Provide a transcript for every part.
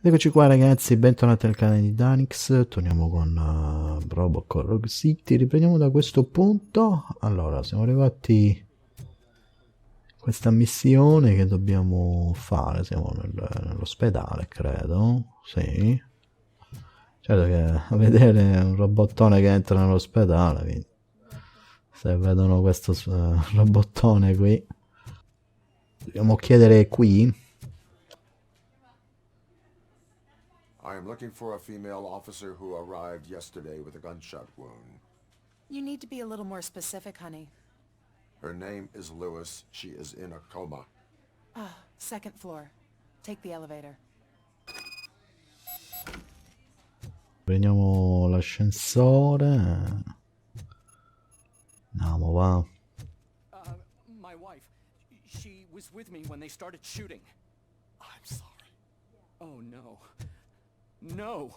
Eccoci qua ragazzi, bentornati al canale di Danix, torniamo con RoboCop Rogue City, riprendiamo da questo punto. Allora, siamo arrivati a questa missione che dobbiamo fare, siamo nell'ospedale credo, sì. Certo che a vedere un robottone che entra nell'ospedale, quindi se vedono questo robottone qui, dobbiamo chiedere qui. I am looking for a female officer who arrived yesterday with a gunshot wound. You need to be a little more specific, honey. Her name is Lewis. She is in a coma. Ah, second floor. Take the elevator. Prendiamo l'ascensore. Andiamo, va. My wife, she was with me when they started shooting. I'm sorry. Oh no. No.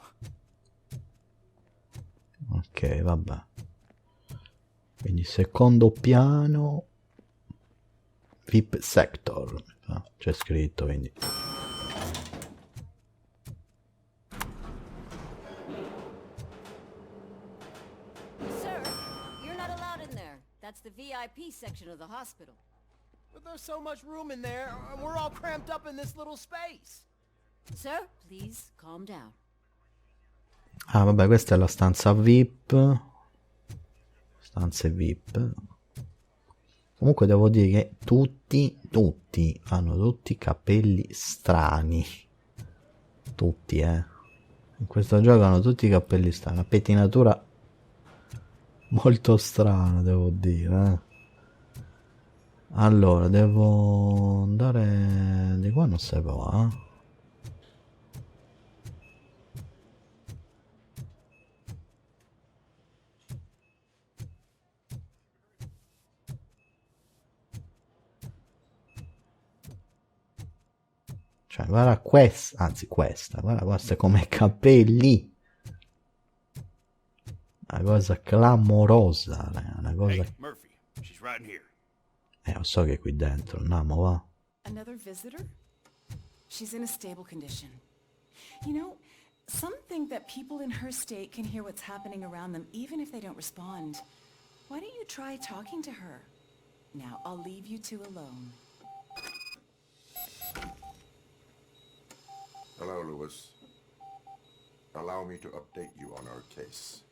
Ok, vabbè. Quindi secondo piano, VIP sector. C'è scritto, quindi. Sir, you're not allowed in there. That's the VIP section of the hospital. But there's so much room in there, and we're all cramped up in this little space. Sir, please calm down. Ah, vabbè, questa è la stanza VIP. Stanze VIP. Comunque devo dire che tutti hanno tutti capelli strani. Tutti, in questo gioco hanno tutti i capelli strani. Una pettinatura molto strana, devo dire, Allora, devo andare di qua, non si va, Cioè, guarda questa, anzi questa, guarda questa come capelli. Una cosa clamorosa, una cosa... Hey, Murphy, she's right in here. Lo so che qui dentro, andiamo, va. Another visitor? She's in a stable condition. You know, some think that people in her state can hear what's happening around them even if they don't respond. Why don't you try talking to her? Now, I'll leave you two alone. Hello, Lewis. Allow me to update you on our case.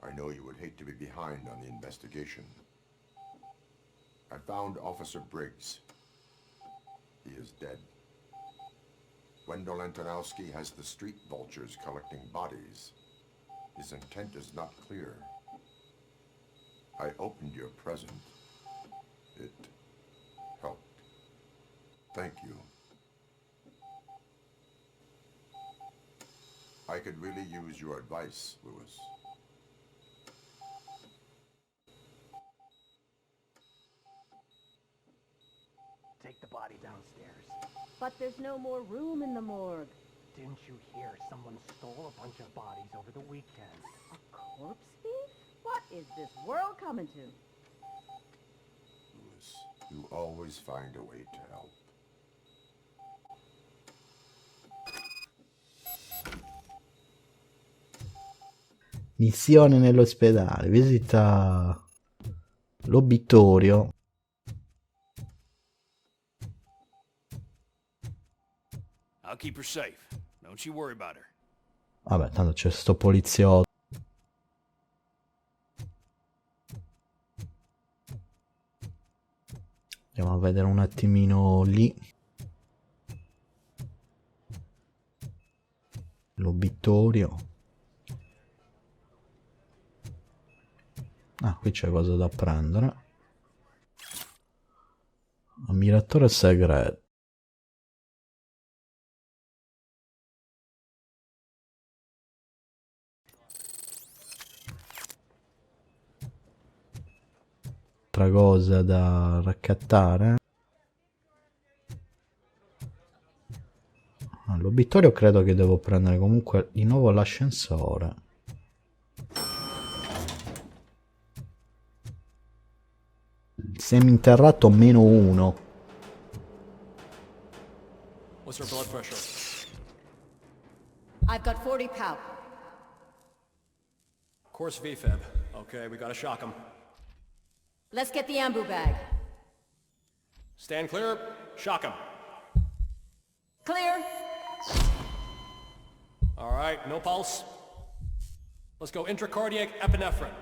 I know you would hate to be behind on the investigation. I found Officer Briggs. He is dead. Wendell Antonowski has the street vultures collecting bodies. His intent is not clear. I opened your present. It helped. Thank you. I could really use your advice, Lewis. Take the body downstairs. But there's no more room in the morgue. Didn't you hear someone stole a bunch of bodies over the weekend? A corpse thief? What is this world coming to? Lewis, you always find a way to help. Missione nell'ospedale, visita l'obitorio. I'll keep her safe. Don't you worry about her. Vabbè, tanto c'è sto poliziotto. Andiamo a vedere un attimino lì. L'obitorio. Ah, qui c'è cosa da prendere. Ammiratore segreto. Altra cosa da raccattare. All'obitorio credo che devo prendere comunque di nuovo l'ascensore. Seminterrato -1. What's her blood pressure? how? Course VFib. Okay, we gotta shock him. Let's get the ambu bag. Stand clear, shock him. Clear. All right, no pulse. Let's go intracardiac epinephrine.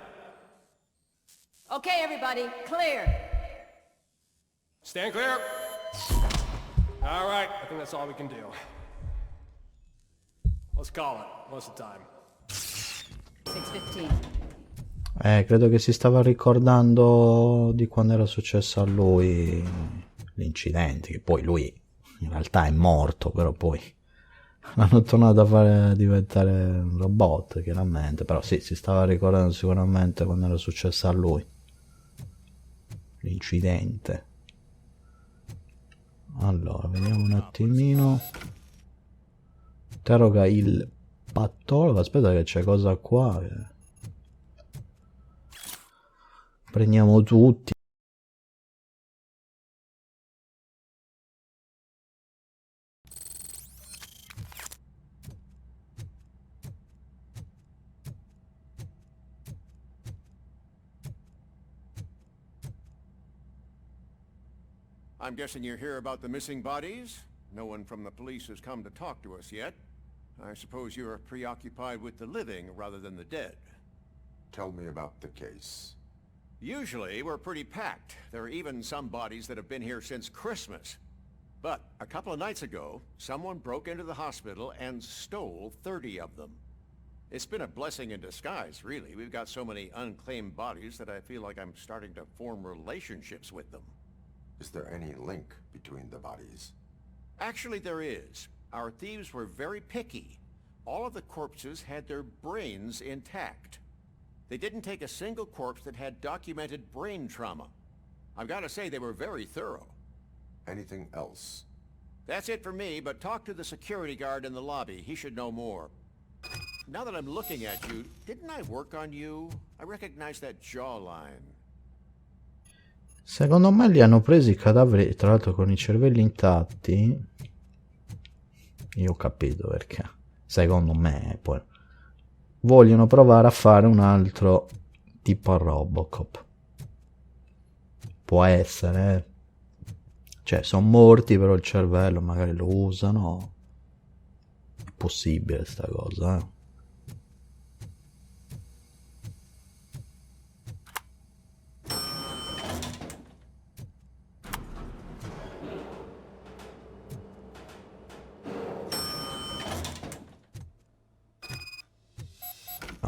Okay, everybody, clear. Stand clear. All right, I think that's all we can do. Let's call it. What's the time? 6:15. Credo che si stava ricordando di quando era successo a lui l'incidente, che poi lui in realtà è morto, però poi l'hanno tornato a fare diventare un robot, chiaramente, però sì, si stava ricordando sicuramente quando era successo a lui l'incidente. Allora, vediamo un attimino. Interroga il patologo. Aspetta che c'è cosa qua. Prendiamo tutti. I'm guessing you're here about the missing bodies? No one from the police has come to talk to us yet. I suppose you're preoccupied with the living rather than the dead. Tell me about the case. Usually, we're pretty packed. There are even some bodies that have been here since Christmas. But a couple of nights ago, someone broke into the hospital and stole 30 of them. It's been a blessing in disguise, really. We've got so many unclaimed bodies that I feel like I'm starting to form relationships with them. Is there any link between the bodies? Actually, there is. Our thieves were very picky. All of the corpses had their brains intact. They didn't take a single corpse that had documented brain trauma. I've got to say they were very thorough. Anything else? That's it for me, but talk to the security guard in the lobby. He should know more. Now that I'm looking at you, didn't I work on you? I recognize that jawline. Secondo me li hanno presi i cadaveri, tra l'altro con i cervelli intatti. Io ho capito perché. Secondo me, poi vogliono provare a fare un altro tipo a RoboCop. Può essere, cioè sono morti, però il cervello magari lo usano. È possibile sta cosa, eh?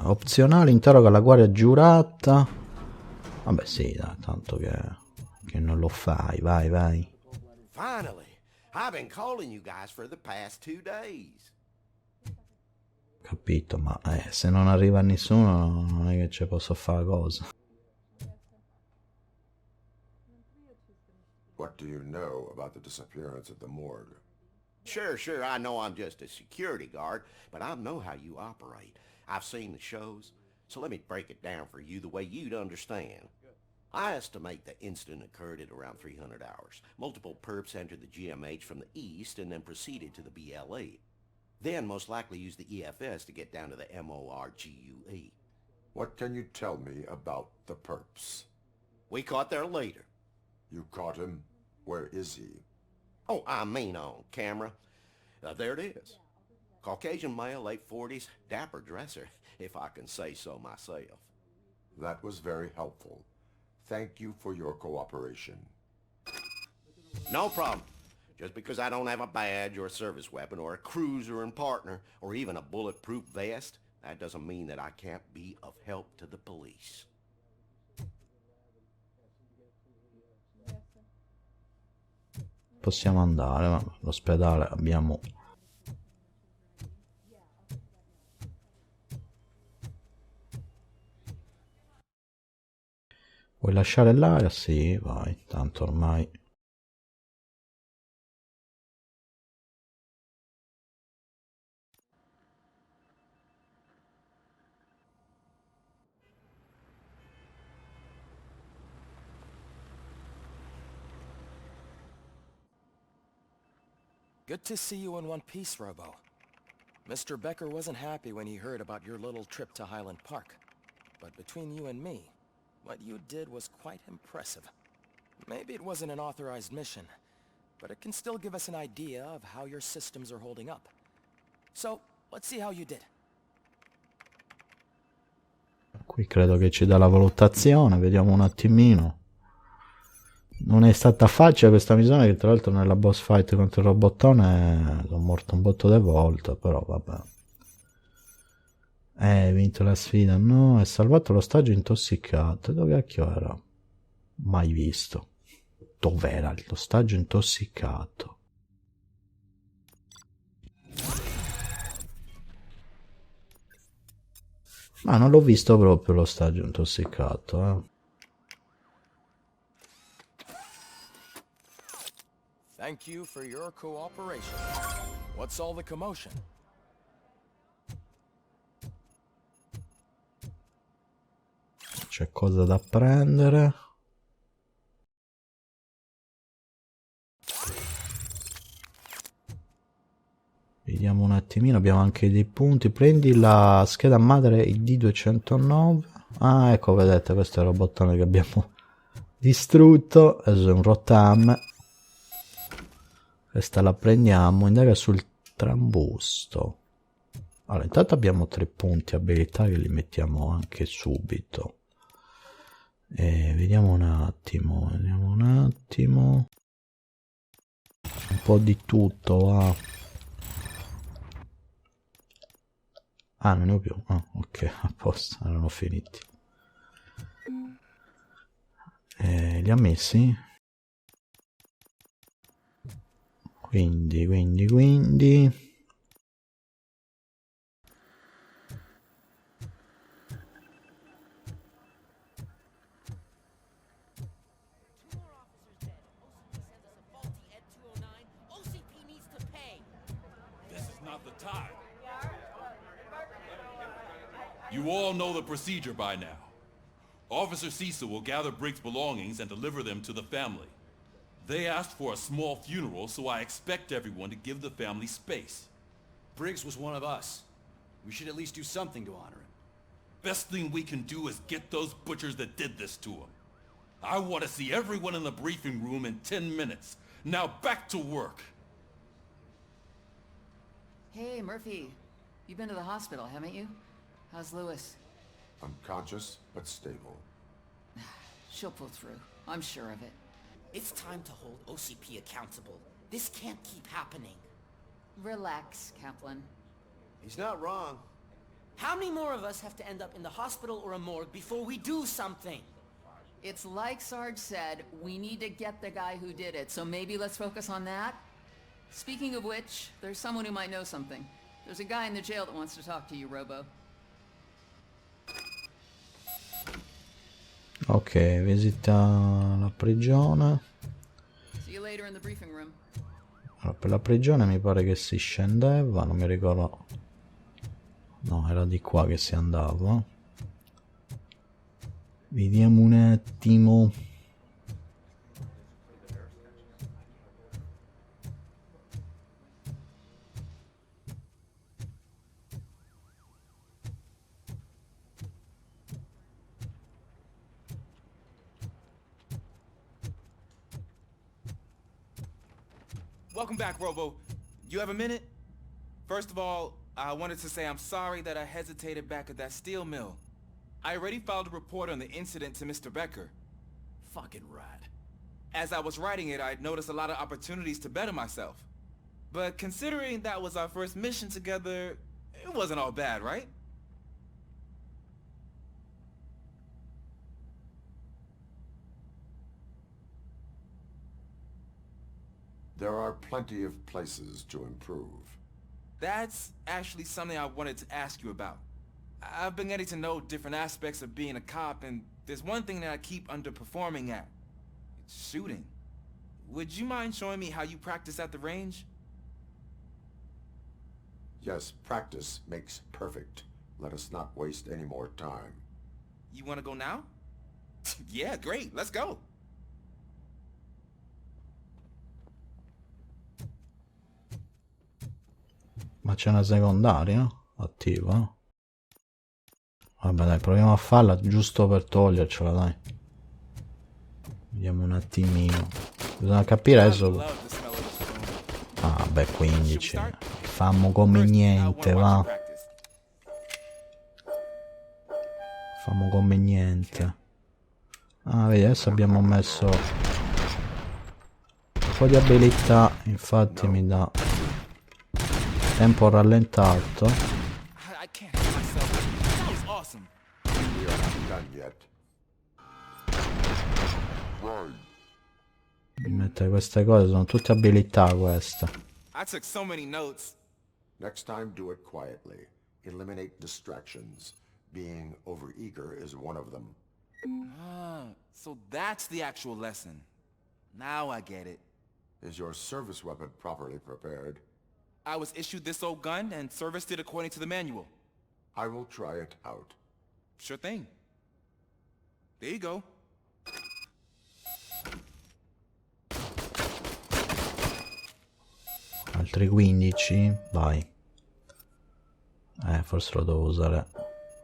Opzionale, interroga la guardia giurata. Vabbè sì, dai, tanto che non lo fai, vai, vai. Finally, I've been calling you guys for the past 2 days. Capito, ma se non arriva nessuno non è che ci posso fare cosa. What do you know about the disappearance at the morgue? Sure, I know I'm just a security guard, but I know how you operate. I've seen the shows, so let me break it down for you the way you'd understand. I estimate the incident occurred at around 300 hours. Multiple perps entered the GMH from the east and then proceeded to the BLE. Then most likely used the EFS to get down to the MORGUE. What can you tell me about the perps? We caught their leader. You caught him? Where is he? Oh, I mean on camera. There it is. Caucasian male, late 40s, dapper dresser, if I can say so myself. That was very helpful. Thank you for your cooperation. No problem. Just because I don't have a badge or a service weapon or a cruiser and partner or even a bulletproof vest, that doesn't mean that I can't be of help to the police. Possiamo andare, ma all'ospedale abbiamo... Vuoi lasciare l'area? Sì, vai, tanto ormai... Good to see you in one piece, Robo. Mr. Becker wasn't happy when he heard about your little trip to Highland Park. But between you and me, what you did was quite impressive. Maybe it wasn't an authorized mission, but it can still give us an idea of how your systems are holding up. So, let's see how you did. Qui credo che ci dà la valutazione, vediamo un attimino. Non è stata facile questa missione, che tra l'altro nella boss fight contro il robottone sono morto un botto di volte, però vabbè. Hai vinto la sfida, no? Hai salvato l'ostaggio intossicato. Dove cacchio era? Mai visto. Dov'era l'ostaggio intossicato? Ma non l'ho visto proprio l'ostaggio intossicato, eh. Thank you for your cooperation. What's all the commotion? C'è cosa da prendere. Vediamo un attimino, abbiamo anche dei punti. Prendi la scheda madre ID209. Ah, ecco, vedete, questo è il robottone che abbiamo distrutto. Adesso è un rotame. Questa la prendiamo. Indaga sul trambusto. Allora, intanto abbiamo 3 punti abilità che li mettiamo anche subito. Vediamo un attimo, un po' di tutto, va. Ah, non ne ho più. Ah, ok, a posto, erano finiti. Li ha messi? Quindi. You all know the procedure by now. Officer Cecil will gather Briggs' belongings and deliver them to the family. They asked for a small funeral, so I expect everyone to give the family space. Briggs was one of us. We should at least do something to honor him. Best thing we can do is get those butchers that did this to him. I want to see everyone in the briefing room in 10 minutes. Now back to work. Hey, Murphy. You've been to the hospital, haven't you? How's Lewis? Unconscious, but stable. She'll pull through. I'm sure of it. It's time to hold OCP accountable. This can't keep happening. Relax, Kaplan. He's not wrong. How many more of us have to end up in the hospital or a morgue before we do something? It's like Sarge said, we need to get the guy who did it, so maybe let's focus on that? Speaking of which, there's someone who might know something. There's a guy in the jail that wants to talk to you, Robo. Ok, visita la prigione. See you later in the briefing room. Allora, per la prigione mi pare che si scendeva, non mi ricordo. No, era di qua che si andava. Vediamo un attimo. Welcome back, Robo. You have a minute? First of all, I wanted to say I'm sorry that I hesitated back at that steel mill. I already filed a report on the incident to Mr. Becker. Fucking rat. As I was writing it, I'd noticed a lot of opportunities to better myself. But considering that was our first mission together, it wasn't all bad, right? There are plenty of places to improve. That's actually something I wanted to ask you about. I've been getting to know different aspects of being a cop, and there's one thing that I keep underperforming at. It's shooting. Would you mind showing me how you practice at the range? Yes, practice makes perfect. Let us not waste any more time. You want to go now? Yeah, great. Let's go. Ma Ma c'è una secondaria attiva? Vabbè dai, proviamo a farla giusto per togliercela, dai. Vediamo un attimino. Bisogna capire adesso. Ah beh, 15. Fammo come niente, va. Fammo come niente. Ah vedi, adesso abbiamo messo un po' di abilità, infatti mi dà tempo rallentato. Mi mette queste cose, sono tutte abilità queste. I took so many notes. Next time, do it quietly. Eliminate distractions. Being overeager is one of them. Ah, so that's the actual lesson. Now I get it. Is your service weapon properly prepared? I was issued this old gun and serviced it according to the manual. I will try it out. Sure thing. There you go. Altri 15, vai. Forse lo devo usare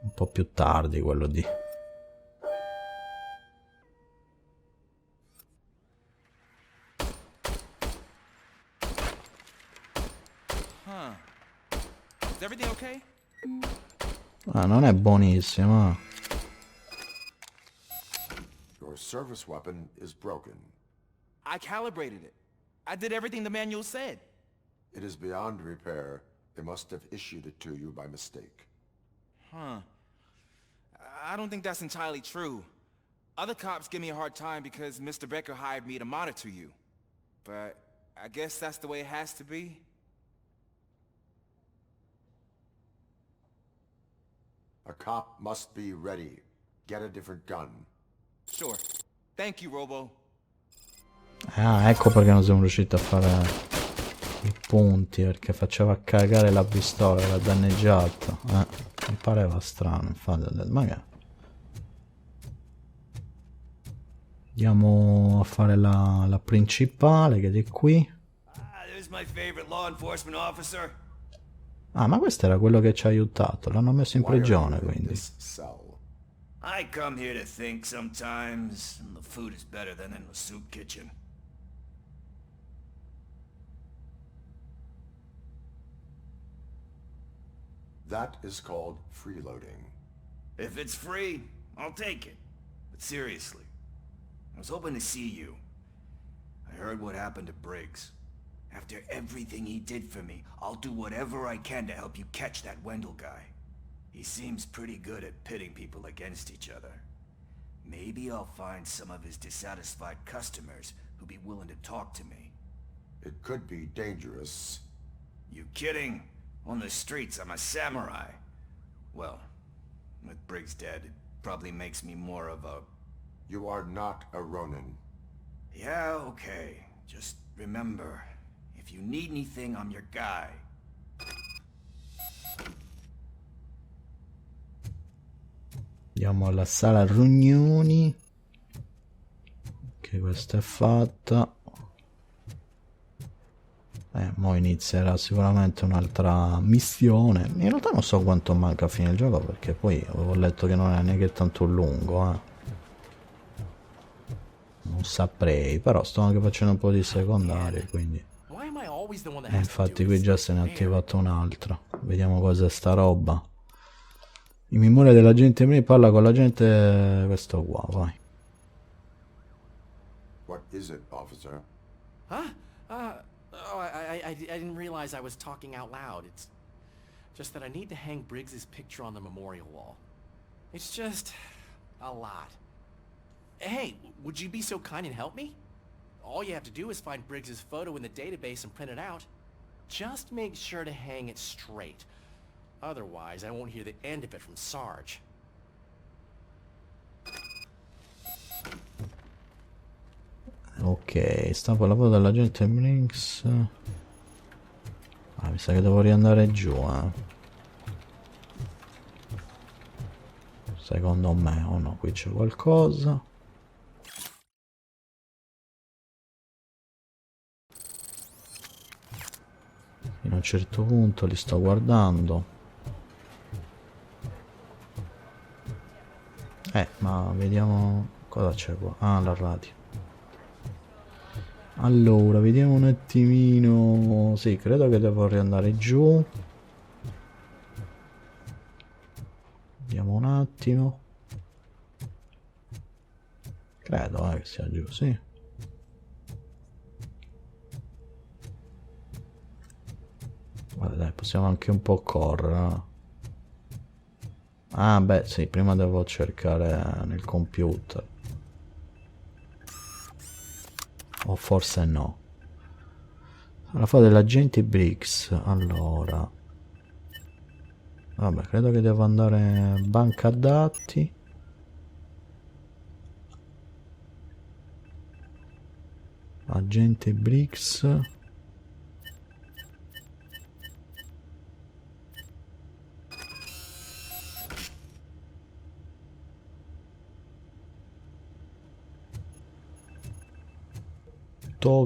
un po' più tardi quello di... Huh. Is everything okay? Ah, non è buonissimo. Your service weapon is broken. I calibrated it. I did everything the manual said. It is beyond repair. They must have issued it to you by mistake. Huh. I don't think that's entirely true. Other cops give me a hard time because Mr. Becker hired me to monitor you. But I guess that's the way it has to be. A cop must be ready. Get a different gun. Sure. Thank you, Robo. Ah, ecco perché non siamo riusciti a fare i punti, perché faceva cagare la pistola, era danneggiata. Mi pareva strano, infatti ho detto, ma che... Andiamo a fare la principale, che è di qui. Ah, ma questo era quello che ci ha aiutato, l'hanno messo in prigione, quindi. I come here to think sometimes, and the food is better than in the soup kitchen. That is called freeloading. If it's free, I'll take it. But seriously, I was hoping to see you. I heard what happened to Briggs. After everything he did for me, I'll do whatever I can to help you catch that Wendell guy. He seems pretty good at pitting people against each other. Maybe I'll find some of his dissatisfied customers who'll be willing to talk to me. It could be dangerous. You kidding? On the streets, I'm a samurai. Well, with Briggs dead, it probably makes me more of a... You are not a Ronin. Yeah, okay. Just remember, if you need anything, I'm your guy. Andiamo alla sala riunioni. Ok, questa è fatta. Mo inizierà sicuramente un'altra missione. In realtà non so quanto manca a fine il gioco, perché poi avevo letto che non è neanche tanto lungo, Non saprei, però sto anche facendo un po' di secondarie, quindi... infatti qui già se ne è attivato un'altra. Vediamo cos'è sta roba. In memoria dell'agente Mini, parla con l'agente... questo qua, vai. What is it, officer? Huh? I didn't realize I was talking out loud. It's just that I need to hang Briggs's picture on the memorial wall. It's just a lot. Hey, would you be so kind and help me? All you have to do is find Briggs's photo in the database and print it out. Just make sure to hang it straight. Otherwise, I won't hear the end of it from Sarge. Ok, stampo la foto dell'agente Brinks. Mi sa che devo riandare giù, Secondo me, o no, qui c'è qualcosa. un certo punto li sto guardando. Ma vediamo cosa c'è qua. Ah, la radio. Allora, vediamo un attimino. Sì, credo che devo riandare giù. Vediamo un attimo. Credo che sia giù, sì. Vabbè, dai, possiamo anche un po' correre. Ah, beh, sì, prima devo cercare nel computer. O forse no. La foto dell'agente Briggs. Allora. Vabbè, credo che devo andare banca dati. Agente Briggs.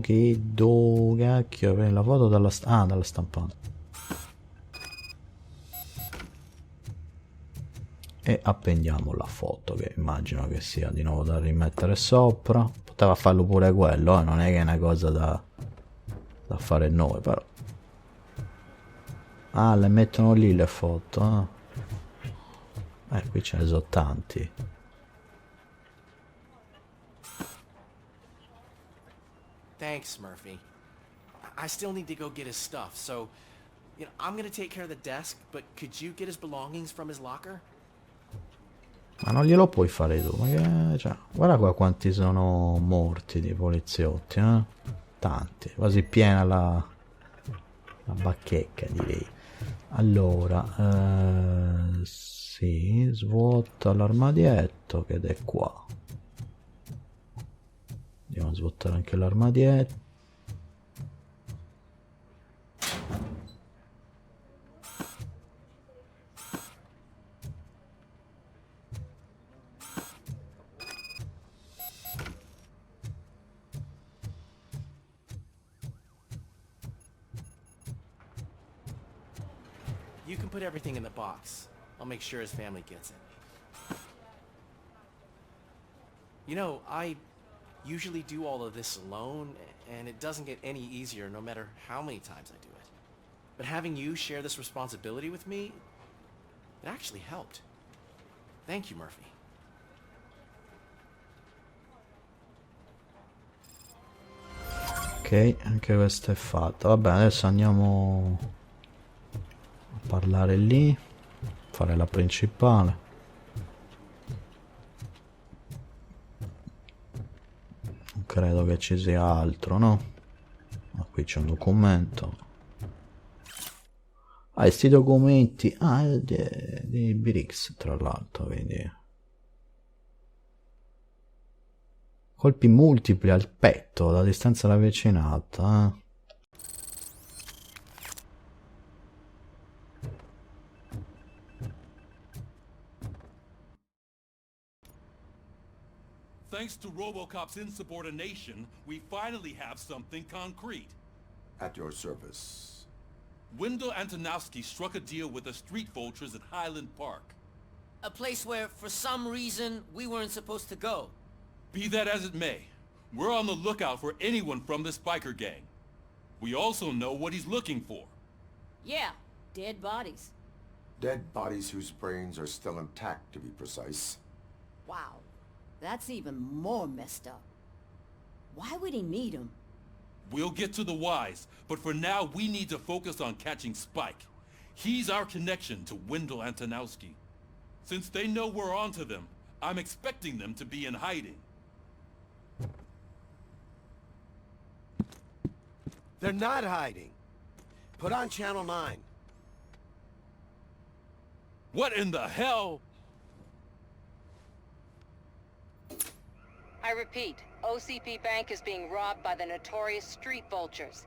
Che do cacchio, la foto dalla stampante. E appendiamo la foto, che immagino che sia di nuovo da rimettere sopra. Poteva farlo pure quello, non è che è una cosa da fare noi, però. Ah, le mettono lì le foto, qui ce ne sono tanti. Thanks, Murphy. I still need to go get his stuff, so, I'm gonna take care of the desk, but could you get his belongings from his locker? Ma non glielo puoi fare tu, ma che... Cioè, guarda qua quanti sono morti di poliziotti, Tanti, quasi piena la bacheca, direi. Allora, sì, svuota l'armadietto, ed è qua. Andiamo a svuotare anche l'armadietto. You can put everything in the box. I'll make sure his family gets it. I usually do all of this alone, and it doesn't get any easier no matter how many times I do it. But having you share this responsibility with me, it actually helped. Thank you, Murphy. Ok, anche questo è fatto. Vabbè, adesso andiamo a parlare lì, fare la principale. Non credo che ci sia altro, no? Ma qui c'è un documento. Ah, questi documenti di Briggs, tra l'altro, quindi colpi multipli al petto da distanza ravvicinata, Thanks to RoboCop's insubordination, we finally have something concrete. At your service. Wendell Antonowski struck a deal with the street vultures at Highland Park. A place where, for some reason, we weren't supposed to go. Be that as it may, we're on the lookout for anyone from this biker gang. We also know what he's looking for. Yeah, dead bodies. Dead bodies whose brains are still intact, to be precise. Wow, that's even more messed up. Why would he need them? We'll get to the whys, but for now we need to focus on catching Spike. He's our connection to Wendell Antonowski. Since they know we're onto them, I'm expecting them to be in hiding. They're not hiding. Put on Channel 9. What in the hell? I repeat, OCP Bank is being robbed by the notorious street vultures.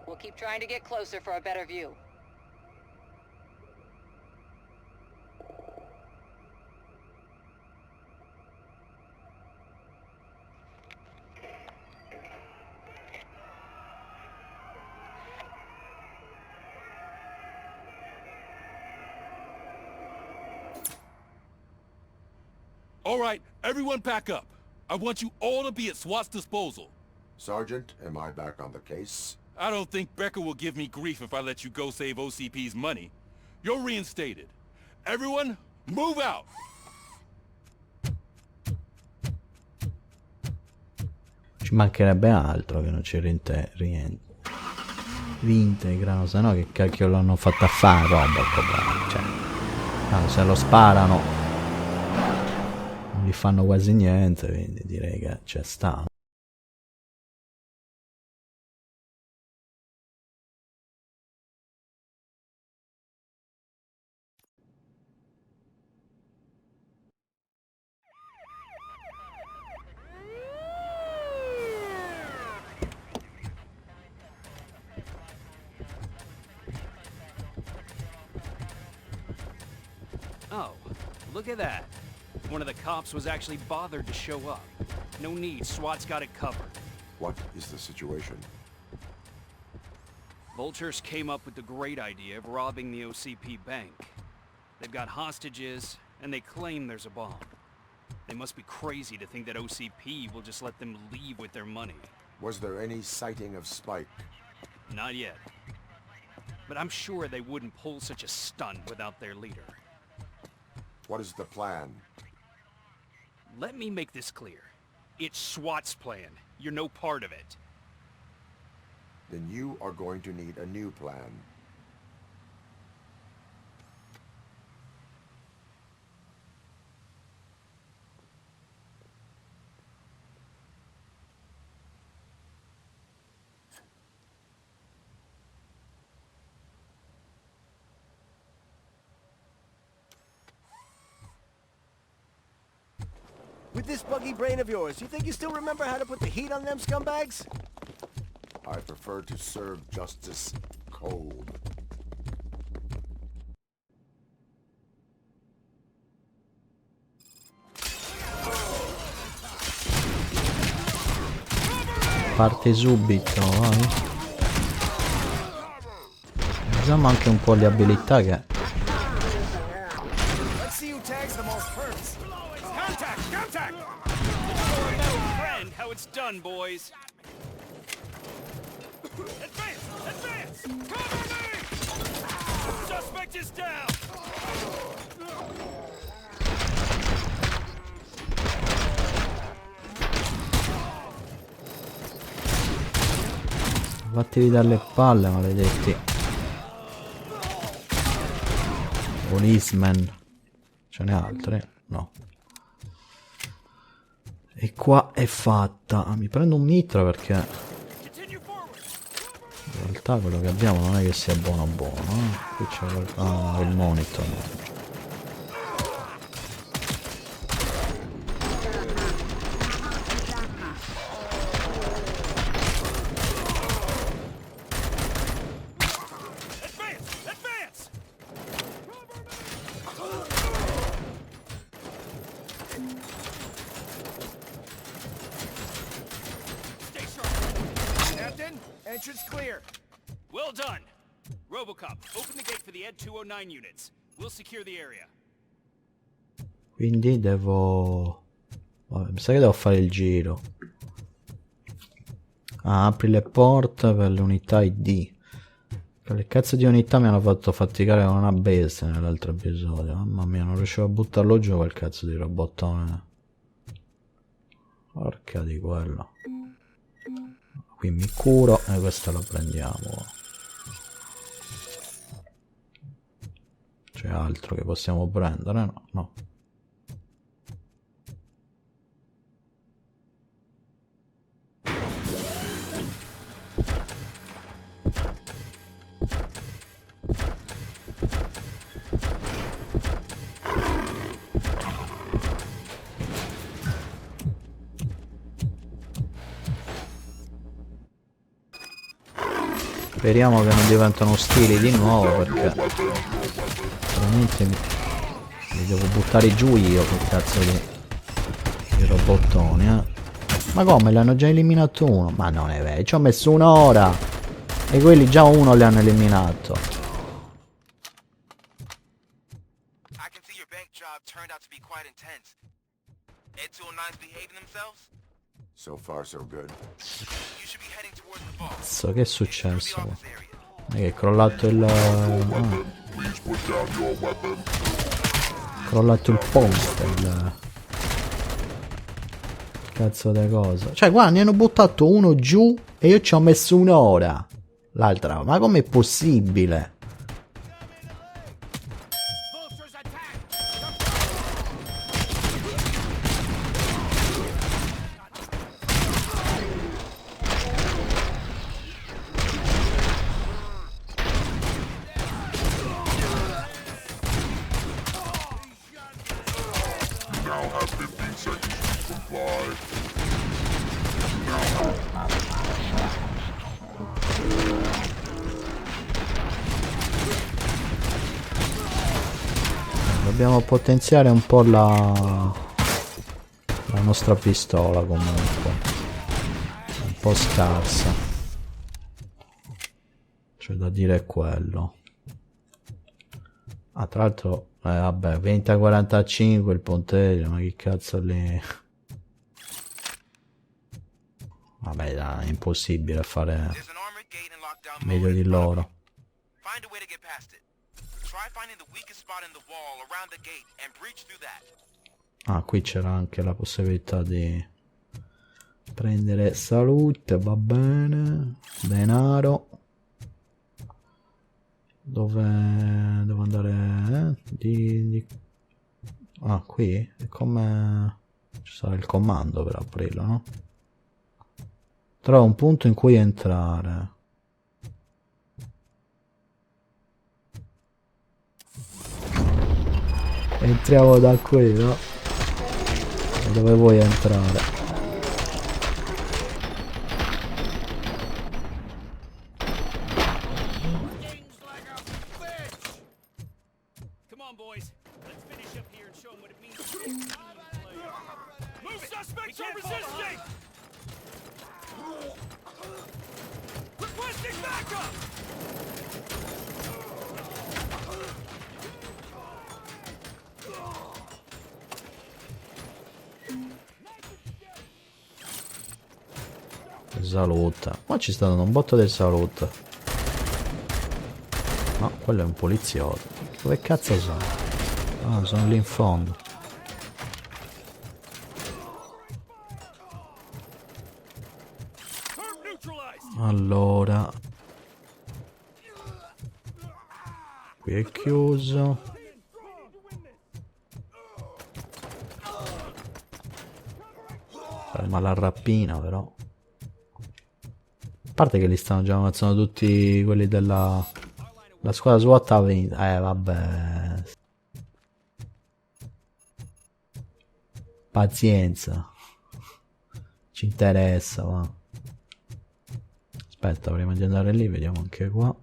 We'll keep trying to get closer for a better view. All right, everyone pack up. I want you all to be at SWAT's disposal. Sergeant, am I back on the case? I don't think Becker will give me grief if I let you go save OCP's money. You're reinstated. Everyone, move out! Ci mancherebbe altro che non ci reintegrano, se no che cacchio l'hanno fatta fare RoboCop, cioè, se lo sparano non gli fanno quasi niente, quindi direi che c'è sta. Oh, look at that. One of the cops was actually bothered to show up. No need, SWAT's got it covered. What is the situation? Vultures came up with the great idea of robbing the OCP bank. They've got hostages, and they claim there's a bomb. They must be crazy to think that OCP will just let them leave with their money. Was there any sighting of Spike? Not yet. But I'm sure they wouldn't pull such a stunt without their leader. What is the plan? Let me make this clear. It's SWAT's plan. You're no part of it. Then you are going to need a new plan. With this buggy brain of yours, you think you still remember how to put the heat on them scumbags? I prefer to serve justice cold. Parte subito, vai. Usiamo anche un po' le abilità che... Let's see who tags the most first. Contact! Contact! Friend, how it's done, boys. Advance! Advance! Cover me! Suspect is down! Fattevi dalle palle, maledetti. Policeman. Ce n'è altre? No. E qua è fatta. Mi prendo un nitro perché in realtà quello che abbiamo non è che sia buono buono. Qui c'è il monitor. Entrance clear. Well done. RoboCop, open the gate for the Ed 209 units. We'll secure the area. Quindi devo... Vabbè, mi sa che devo fare il giro. Ah, apri le porte per le unità ID. Quelle cazzo di unità mi hanno fatto faticare con una bestia nell'altro episodio. Mamma mia, non riuscivo a buttarlo giù quel cazzo di robottone. Porca di quello. Qui mi curo e questa la prendiamo. C'è altro che possiamo prendere? No, no. Speriamo che non diventano ostili di nuovo, perché veramente li devo buttare giù io quel cazzo di robottoni, Ma come, li hanno già eliminato uno? Ma non è vero, ci ho messo un'ora e quelli già uno li hanno eliminato. I can see your bank job turned out to be quite intense. Ed 209's behaving themselves? So far, so good. You should be heading towards the vault. Cazzo, che è successo? Non è che è crollato il... crollato il ponte, il... cazzo di cosa. Cioè, guarda, ne hanno buttato uno giù e io ci ho messo un'ora. L'altra, ma com'è possibile? Dobbiamo potenziare un po' la nostra pistola comunque. Un po' scarsa. C'è da dire quello. Ah, tra l'altro, vabbè, 20 a 45 il ponteggio, ma che cazzo lì... Vabbè, dai, è impossibile fare meglio di loro. Ah, qui c'era anche la possibilità di prendere salute, va bene, denaro. Dove andare? Ah, qui? È come... ci sarà il comando per aprirlo, no? Trova un punto in cui entrare. Entriamo da qui, no? Dove vuoi entrare? Salute. Qua ci sta dando un botto di salute. No, quello è un poliziotto. Dove cazzo sono? Ah, sono lì in fondo. Allora, qui è chiuso. Ma la rapina però. A parte che li stanno già ammazzando tutti quelli della... La squadra SWAT ha vinto. Vabbè. Pazienza. Ci interessa, va. Aspetta, prima di andare lì, vediamo anche qua.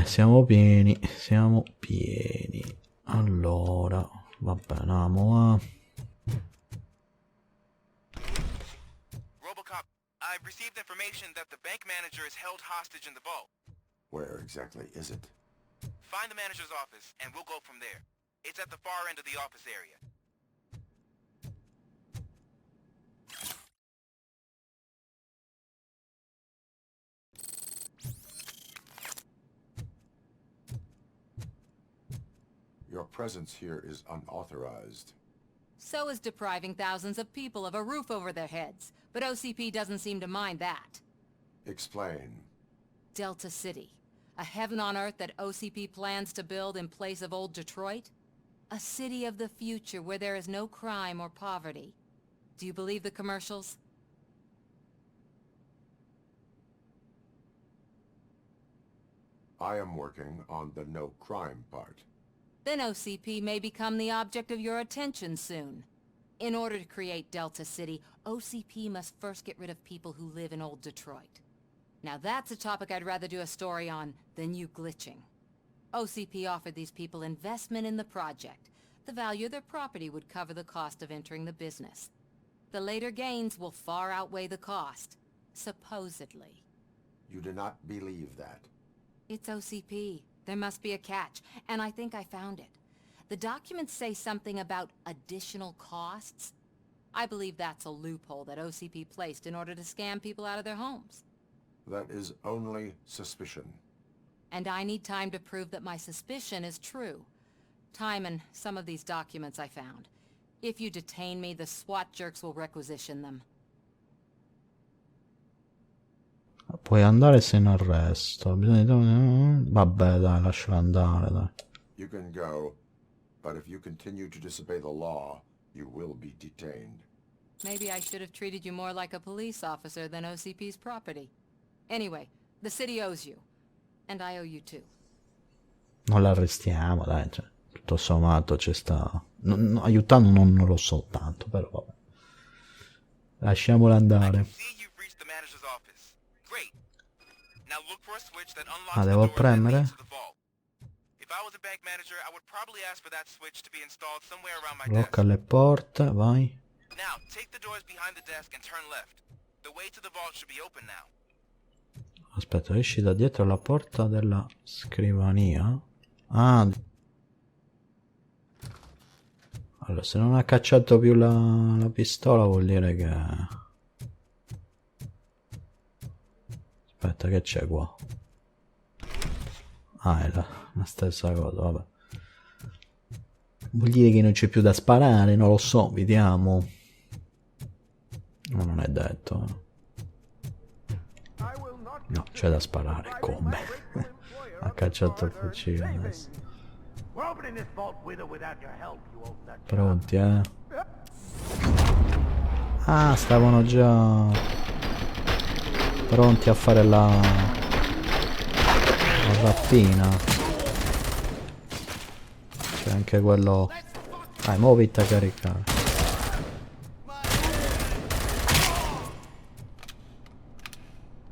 Siamo pieni. Siamo pieni. Allora, vabbè, andiamo a... RoboCop, I've received information that the bank manager is held hostage in the vault. Where exactly is it? Find the manager's office, and we'll go from there. It's at the far end of the office area. Your presence here is unauthorized. So is depriving thousands of people of a roof over their heads. But OCP doesn't seem to mind that. Explain. Delta City. A heaven on earth that OCP plans to build in place of old Detroit? A city of the future where there is no crime or poverty. Do you believe the commercials? I am working on the no crime part. Then OCP may become the object of your attention soon. In order to create Delta City, OCP must first get rid of people who live in old Detroit. Now that's a topic I'd rather do a story on than you glitching. OCP offered these people investment in the project. The value of their property would cover the cost of entering the business. The later gains will far outweigh the cost. Supposedly. You do not believe that? It's OCP. There must be a catch, and I think I found it. The documents say something about additional costs. I believe that's a loophole that OCP placed in order to scam people out of their homes. That is only suspicion. And I need time to prove that my suspicion is true. Time and some of these documents I found. If you detain me, the SWAT jerks will requisition them. Puoi andare se in arresto. Vabbè, dai, lascialo andare, dai. You can go, but if you continue to disobey the law, you will be detained. Maybe I should have treated you more like a police officer than OCP's property. Anyway, the city owes you. And I owe you too. Non l'arrestiamo, dai, cioè, tutto sommato ci sta... aiutando non lo so tanto, però vabbè. Lasciamolo andare. Ah, devo premere? Blocca le porte, vai. Aspetta, esci da dietro la porta della scrivania. Ah. Allora, se non ha cacciato più la pistola vuol dire che... Aspetta, che c'è qua? Ah, è la stessa cosa, vabbè. Vuol dire che non c'è più da sparare, non lo so, vediamo. No, non è detto. No, c'è da sparare, come? Ha cacciato il fucile adesso. Pronti, eh? Ah, stavano già pronti a fare la rapina. C'è anche quello... Dai, muoviti a caricare.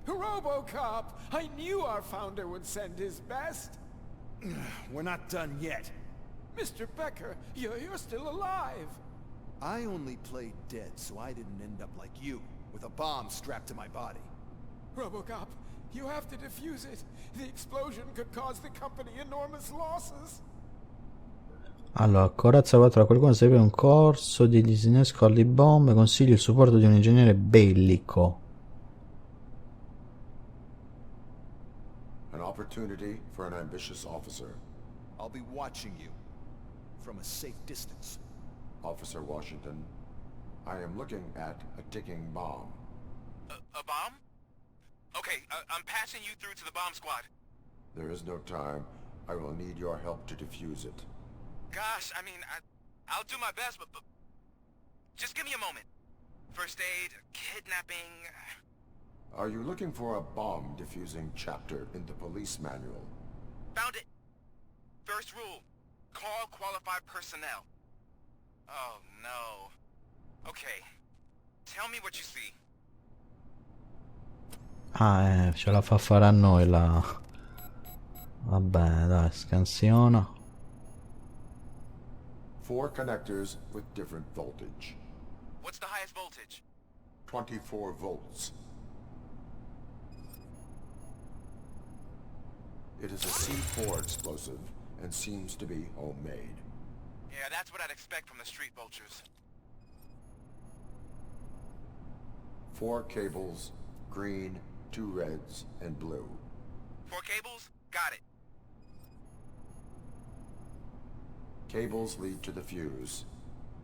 RoboCop! I knew our founder would send his best. We're not done yet. Mr. Becker, you're still alive. I only played dead so I didn't end up like you, with a bomb strapped to my body. RoboCop, you have to defuse it. The explosion could cause the company enormous losses. Allora, corazza 4 a qualcuno segue un corso di disinnesco alle bombe, consiglio il supporto di un ingegnere bellico. An opportunity for an ambitious officer. I'll be watching you from a safe distance. Officer Washington, I am looking at a ticking bomb. A bomb? Okay, I'm passing you through to the bomb squad. There is no time. I will need your help to defuse it. Gosh, I mean, I'll do my best, but just give me a moment. First aid, kidnapping... Are you looking for a bomb defusing chapter in the police manual? Found it. First rule, call qualified personnel. Oh no. Okay, tell me what you see. Ah, ce la fa fare a noi la... Vabbè, dai, scansiona. 4 connectors with different voltage. What's the highest voltage? 24 volts. It is a C4 explosive and seems to be homemade. Yeah, that's what I'd expect from the street vultures. 4 cables, green, 2 reds, and blue. 4 cables? Got it. Cables lead to the fuse.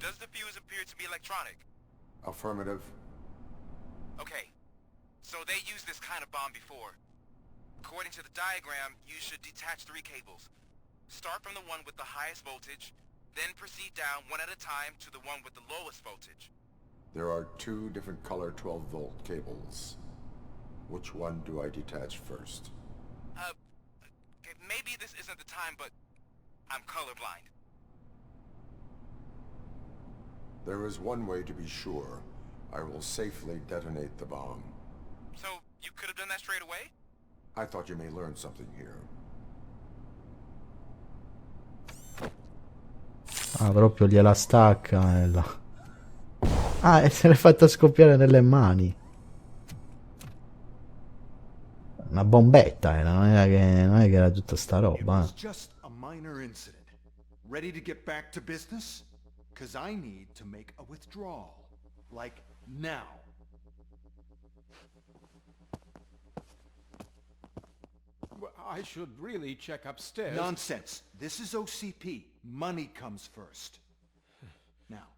Does the fuse appear to be electronic? Affirmative. Okay, so they used this kind of bomb before. According to the diagram, you should detach 3 cables. Start from the one with the highest voltage, then proceed down one at a time to the one with the lowest voltage. There are 2 different color 12-volt cables. Which one do I detach first? Okay, maybe this isn't the time, but I'm colorblind. There is one way to be sure. I will safely detonate the bomb. So, you could have done that straight away? I thought you may learn something here. Ah, proprio gliela stacca e la... Ah, e se l'è fatta scoppiare nelle mani. una bombetta era, non è che era tutta sta roba. It was just a minor incident. Ready to get back to business? Cause I need to make a withdrawal. Like now. Well, I should really check upstairs. Nonsense. This is OCP. Money comes first. Now,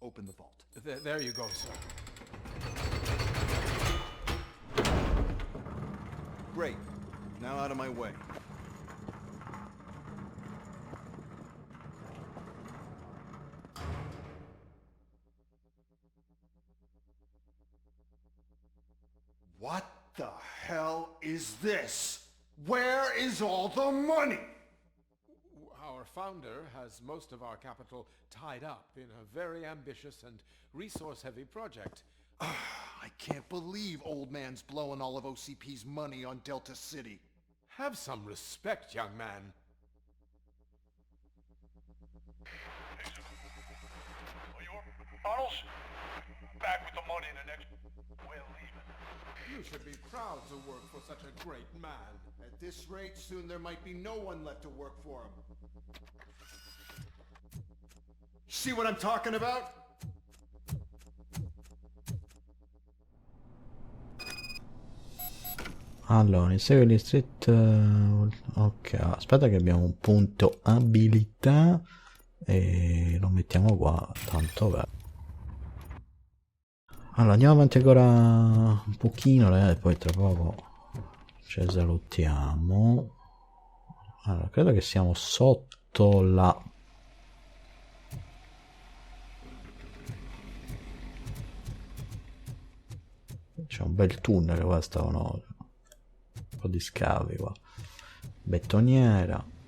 open the vault. There you go, sir. Great. Now out of my way. What the hell is this? Where is all the money? Our founder has most of our capital tied up in a very ambitious and resource-heavy project. I can't believe old man's blowing all of OCP's money on Delta City. Have some respect, young man. Tunnels? Back with the money in the next... We're leaving. You should be proud to work for such a great man. At this rate, soon there might be no one left to work for him. See what I'm talking about? Allora, insegue gli street. Ok, aspetta che abbiamo un punto abilità e lo mettiamo qua, tanto beh. Allora andiamo avanti ancora un pochino, ragazzi, poi tra poco ci salutiamo. Allora, credo che siamo sotto la... C'è un bel tunnel qua, stavano un po' di scavi qua. Bettoniera.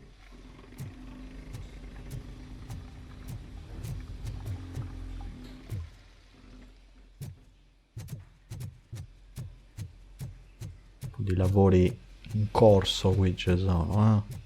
Un po' di lavori in corso qui ci sono,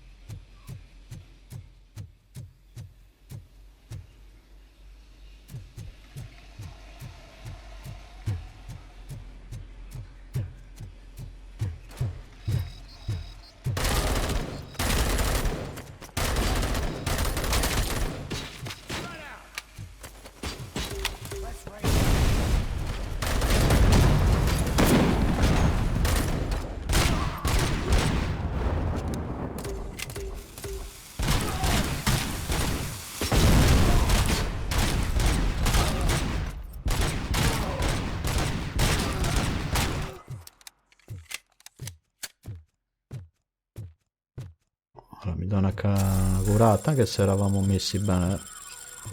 Mi do una curata, anche se eravamo messi bene,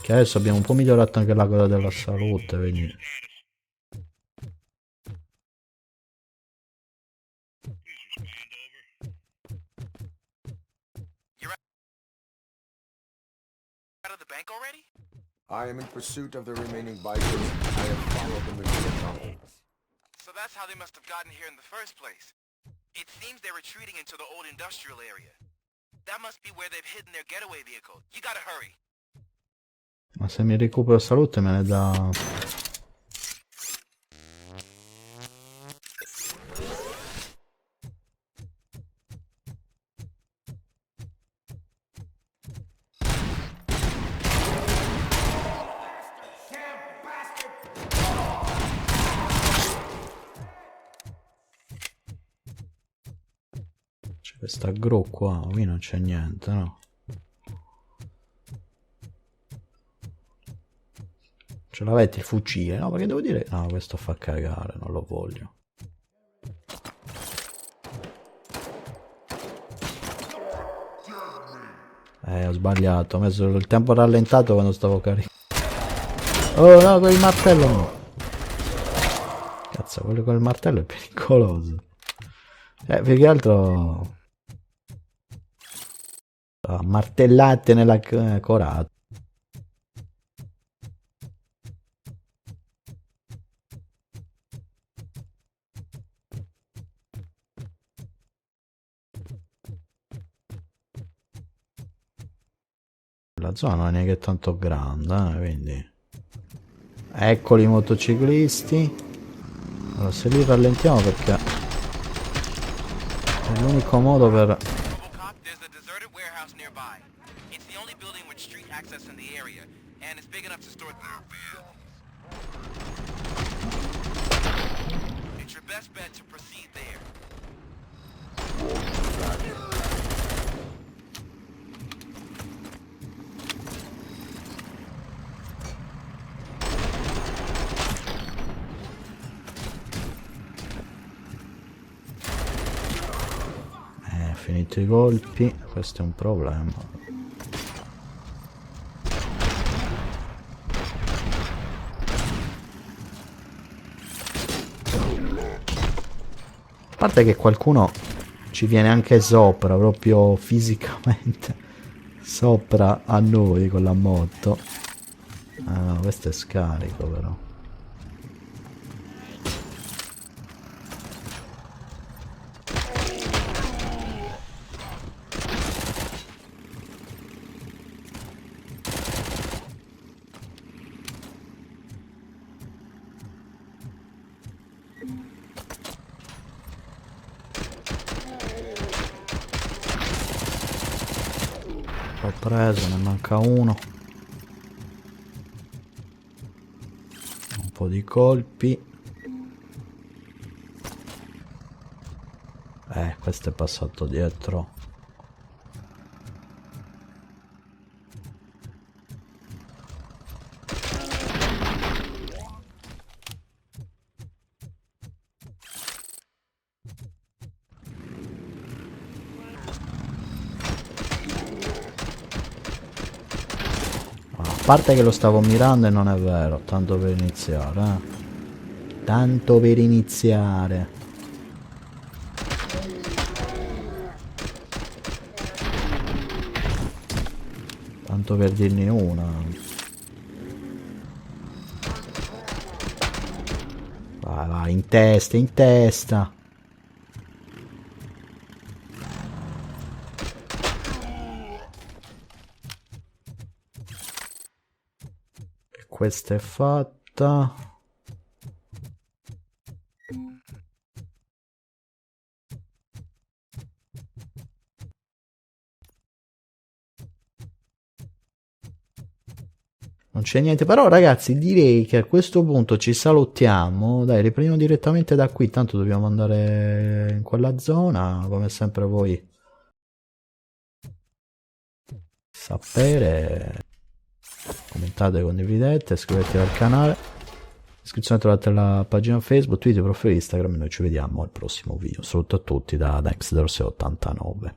che adesso abbiamo un po' migliorato anche la cosa della salute, vedi. I am in pursuit of the remaining bikers. I have followed them into the tunnel. So that's how they must have gotten here in the first place. It seems they're retreating into the old industrial area. That must be where they've hidden their getaway vehicle. You gotta hurry. Ma se mi recupero salute me ne dà... C'è questa gru qua, qui non c'è niente, no? Ce l'avete il fucile? No, perché devo dire... No, questo fa cagare, non lo voglio. Ho sbagliato, ho messo il tempo rallentato quando stavo caricando. Oh no, con il martello no. Cazzo, quello con il martello è pericoloso. Più che altro... martellate nella corata. La zona non è neanche tanto grande, quindi... Eccoli i motociclisti. Allora, se li rallentiamo perché... È l'unico modo per... RoboCop, there's a deserted warehouse nearby. It's the only building with street access in the area, and it's big enough to store... It's your best bet to proceed there. Finito i colpi, questo è un problema. A parte che qualcuno ci viene anche sopra, proprio fisicamente sopra a noi con la moto. Ah no, questo è scarico però. L'ho preso, ne manca uno. Un po' di colpi. Questo è passato dietro. A parte che lo stavo mirando e non è vero, tanto per iniziare, tanto per iniziare. Tanto per dirne una. Vai, vai, in testa, in testa. Questa è fatta. Non c'è niente, però ragazzi direi che a questo punto ci salutiamo. Dai, riprendiamo direttamente da qui, tanto dobbiamo andare in quella zona, come sempre voi sapere. Commentate, condividete, iscrivetevi al canale. In descrizione trovate la pagina Facebook, Twitter, profilo Instagram e noi ci vediamo al prossimo video. Saluto a tutti da Next89.